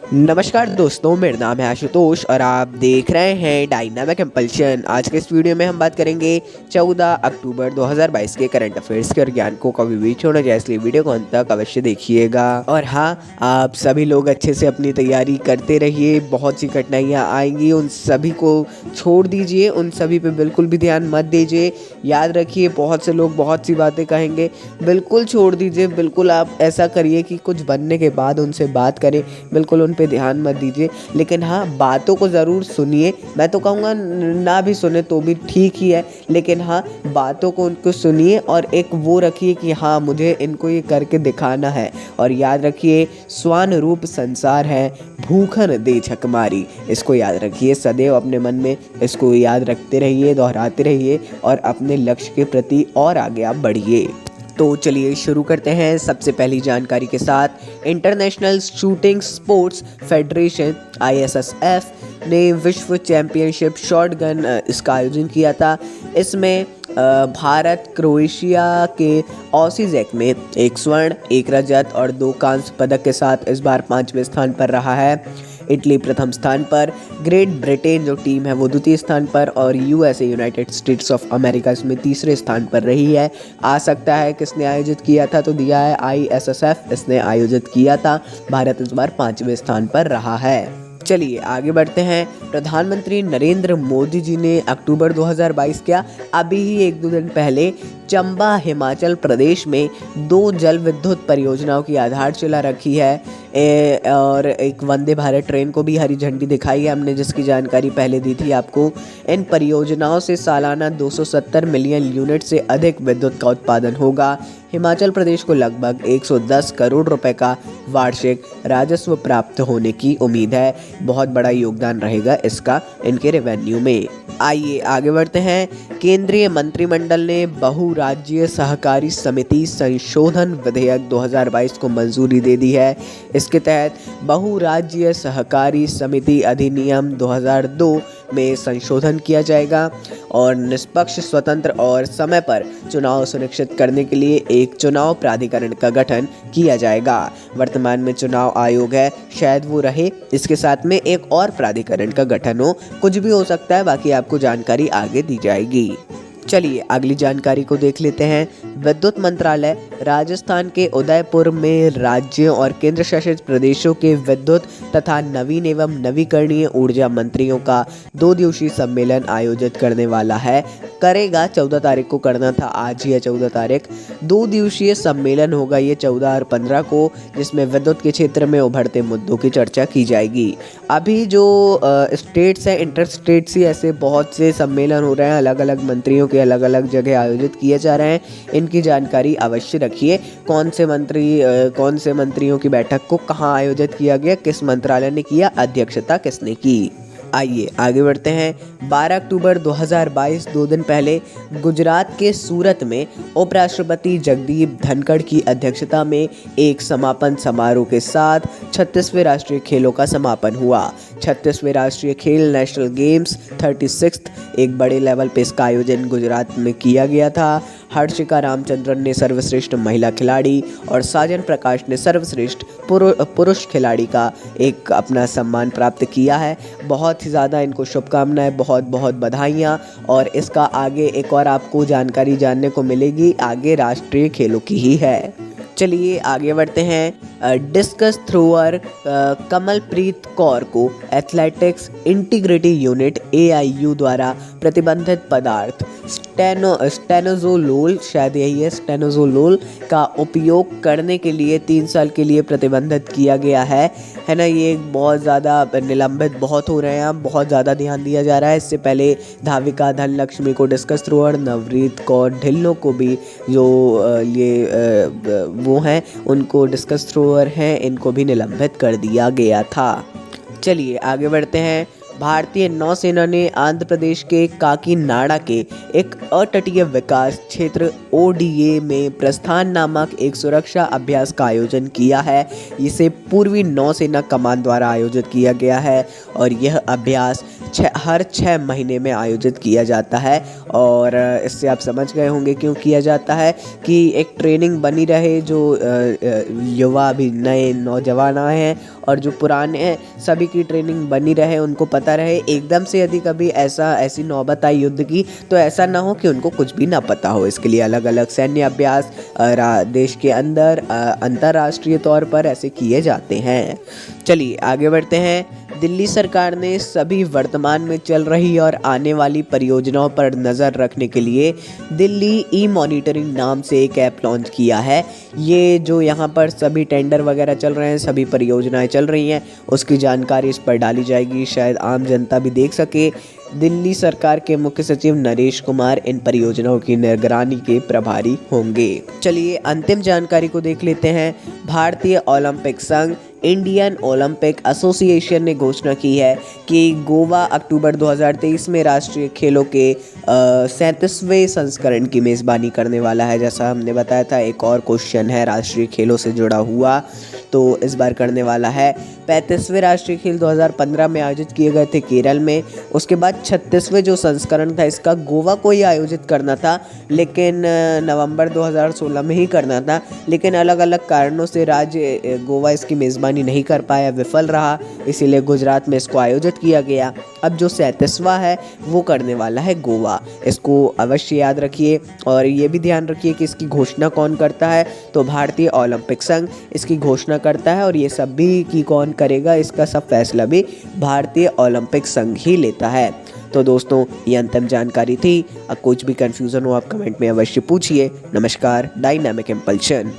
नमस्कार दोस्तों, मेरा नाम है आशुतोष और आप देख रहे हैं डायनामिक इम्पल्शन। आज के इस वीडियो में हम बात करेंगे 14 अक्टूबर 2022 के करंट अफेयर्स के और ज्ञान को कभी भी छोड़ना जाए, इसलिए वीडियो को अंत तक अवश्य देखिएगा। और हाँ, आप सभी लोग अच्छे से अपनी तैयारी करते रहिए। बहुत सी कठिनाइयाँ आएंगी, उन सभी को छोड़ दीजिए, उन सभी पे बिल्कुल भी ध्यान मत दीजिए। याद रखिए, बहुत से लोग बहुत सी बातें कहेंगे, बिल्कुल छोड़ दीजिए। बिल्कुल आप ऐसा करिए कि कुछ बनने के बाद उनसे बात करें, बिल्कुल उन पे ध्यान मत दीजिए। लेकिन हाँ, बातों को ज़रूर सुनिए। मैं तो कहूँगा ना भी सुने तो भी ठीक ही है, लेकिन हाँ, बातों को उनको सुनिए और एक वो रखिए कि हाँ, मुझे इनको ये करके दिखाना है। और याद रखिए, स्वान रूप संसार है, भूखन दे झकमारी। इसको याद रखिए, सदैव अपने मन में इसको याद रखते रहिए, दोहराते रहिए और अपने लक्ष्य के प्रति और आगे आप बढ़िए। तो चलिए शुरू करते हैं सबसे पहली जानकारी के साथ। International shooting sports federation ISSF ने विश्व चैंपियनशिप शॉटगन इसका आयोजन किया था। इसमें भारत क्रोएशिया के ऑसीजैक में 1 स्वर्ण, 1 रजत और 2 कांस्य पदक के साथ इस बार 5वें स्थान पर रहा है। इटली प्रथम स्थान पर, ग्रेट ब्रिटेन जो टीम है वो द्वितीय स्थान पर और USA United states of America इसमें तीसरे स्थान पर रही है। आ सकता है किसने आयोजित किया था, तो दिया है ISSF, इसने आयोजित किया था। भारत इस बार 5वें स्थान पर रहा है। चलिए आगे बढ़ते हैं। प्रधानमंत्री नरेंद्र मोदी जी ने अक्टूबर 2022 क्या अभी ही 1-2 दिन पहले चंबा हिमाचल प्रदेश में 2 जल विद्युत परियोजनाओं की आधारशिला रखी है। और एक वंदे भारत ट्रेन को भी हरी झंडी दिखाई है हमने, जिसकी जानकारी पहले दी थी आपको। इन परियोजनाओं से सालाना 270 मिलियन यूनिट से अधिक विद्युत का उत्पादन होगा। हिमाचल प्रदेश को लगभग 110 करोड़ रुपए का वार्षिक राजस्व प्राप्त होने की उम्मीद है। बहुत बड़ा योगदान रहेगा इसका इनके रेवेन्यू में। आइए आगे बढ़ते हैं। केंद्रीय मंत्रिमंडल ने बहुराज्यीय सहकारी समिति संशोधन विधेयक 2022 को मंजूरी दे दी है। इसके तहत बहुराज्यीय सहकारी समिति अधिनियम 2002 में संशोधन किया जाएगा और निष्पक्ष, स्वतंत्र और समय पर चुनाव सुनिश्चित करने के लिए एक चुनाव प्राधिकरण का गठन किया जाएगा। वर्तमान में चुनाव आयोग है, शायद वो रहे, इसके साथ में एक और प्राधिकरण का गठन हो, कुछ भी हो सकता है, बाकी आपको जानकारी आगे दी जाएगी। चलिए अगली जानकारी को देख लेते हैं। विद्युत मंत्रालय राजस्थान के उदयपुर में राज्यों और केंद्र शासित प्रदेशों के विद्युत तथा नवीन एवं नवीकरणीय ऊर्जा मंत्रियों का 2 दिवसीय सम्मेलन आयोजित करने वाला है। करेगा 14 तारीख को करना था, आज ही है 14 तारीख। 2 दिवसीय सम्मेलन होगा ये 14 और 15 को, जिसमें विद्युत के क्षेत्र में उभरते मुद्दों की चर्चा की जाएगी। अभी जो स्टेट्स हैं, इंटर स्टेट्स ही ऐसे बहुत से सम्मेलन हो रहे हैं, अलग अलग मंत्रियों के अलग अलग जगह आयोजित किए जा रहे हैं। इनकी जानकारी अवश्य रखिए। कौन से मंत्रियों की बैठक को कहाँ आयोजित किया गया, किस मंत्रालय ने किया, अध्यक्षता किसने की। आइए आगे बढ़ते हैं। 12 अक्टूबर 2022, 2 दिन पहले गुजरात के सूरत में उपराष्ट्रपति जगदीप धनखड़ की अध्यक्षता में एक समापन समारोह के साथ 36वें राष्ट्रीय खेलों का समापन हुआ। 36वें राष्ट्रीय खेल नेशनल गेम्स 36 एक बड़े लेवल पे इसका आयोजन गुजरात में किया गया था। हर्षिका रामचंद्रन ने सर्वश्रेष्ठ महिला खिलाड़ी और साजन प्रकाश ने सर्वश्रेष्ठ पुरुष खिलाड़ी का एक अपना सम्मान प्राप्त किया है। बहुत ही ज़्यादा इनको शुभकामनाएं, बहुत बहुत बधाइयाँ। और इसका आगे एक और आपको जानकारी जानने को मिलेगी, आगे राष्ट्रीय खेलों की ही है। चलिए आगे बढ़ते हैं। डिस्कस थ्रोअर कमलप्रीत कौर को एथलेटिक्स इंटीग्रिटी यूनिट AIU द्वारा प्रतिबंधित पदार्थ स्टेनोजोलोल, शायद यही है, स्टेनोजोलोल का उपयोग करने के लिए 3 साल के लिए प्रतिबंधित किया गया है ना। ये बहुत ज़्यादा निलंबित बहुत हो रहे हैं, बहुत ज़्यादा ध्यान दिया जा रहा है। इससे पहले धाविका धनलक्ष्मी को डिस्कस थ्रोअर, नवरीत कौर ढिल्लों को भी जो वो हैं उनको डिस्कस थ्रोअर हैं, इनको भी निलंबित कर दिया गया था। चलिए आगे बढ़ते हैं। भारतीय नौसेना ने आंध्र प्रदेश के काकीनाडा के एक अतटीय विकास क्षेत्र ODA में प्रस्थान नामक एक सुरक्षा अभ्यास का आयोजन किया है। इसे पूर्वी नौसेना कमान द्वारा आयोजित किया गया है और यह अभ्यास हर 6 महीने में आयोजित किया जाता है। और इससे आप समझ गए होंगे क्यों किया जाता है, कि एक ट्रेनिंग बनी रहे, जो युवा अभी नए नौजवान आए हैं और जो पुराने हैं सभी की ट्रेनिंग बनी रहे, उनको पता रहे एकदम से यदि कभी ऐसी नौबत आई युद्ध की तो ऐसा ना हो कि उनको कुछ भी ना पता हो। इसके लिए अलग अलग सैन्य अभ्यास देश के अंदर अंतर्राष्ट्रीय तौर पर ऐसे किए जाते हैं। चलिए आगे बढ़ते हैं। दिल्ली सरकार ने सभी वर्तमान में चल रही और आने वाली परियोजनाओं पर नज़र रखने के लिए दिल्ली ई मॉनिटरिंग नाम से एक ऐप लॉन्च किया है। ये जो यहाँ पर सभी टेंडर वगैरह चल रहे हैं, सभी परियोजनाएं चल रही हैं, उसकी जानकारी इस पर डाली जाएगी, शायद आम जनता भी देख सके। दिल्ली सरकार के मुख्य सचिव नरेश कुमार इन परियोजनाओं की निगरानी के प्रभारी होंगे। चलिए अंतिम जानकारी को देख लेते हैं। भारतीय ओलंपिक संघ इंडियन ओलंपिक एसोसिएशन ने घोषणा की है कि गोवा अक्टूबर 2023 में राष्ट्रीय खेलों के 37वें संस्करण की मेज़बानी करने वाला है। जैसा हमने बताया था, एक और क्वेश्चन है राष्ट्रीय खेलों से जुड़ा हुआ, तो इस बार करने वाला है। 35वें राष्ट्रीय खेल 2015 में आयोजित किए गए थे केरल में। उसके बाद 36वें जो संस्करण था इसका गोवा को ही आयोजित करना था, लेकिन नवंबर 2016 में ही करना था, लेकिन अलग अलग कारणों से राज्य गोवा इसकी मेज़बानी नहीं कर पाया, विफल रहा, इसीलिए गुजरात में इसको आयोजित किया गया। अब जो 37वां है वो करने वाला है गोवा। इसको अवश्य याद रखिए और ये भी ध्यान रखिए कि इसकी घोषणा कौन करता है, तो भारतीय ओलंपिक संघ इसकी घोषणा करता है, और ये सब भी कि कौन करेगा इसका सब फैसला भी भारतीय ओलंपिक संघ ही लेता है। तो दोस्तों ये अंतिम जानकारी थी। अब कुछ भी कन्फ्यूज़न हो आप कमेंट में अवश्य पूछिए। नमस्कार, डायनामिक इम्पल्शन।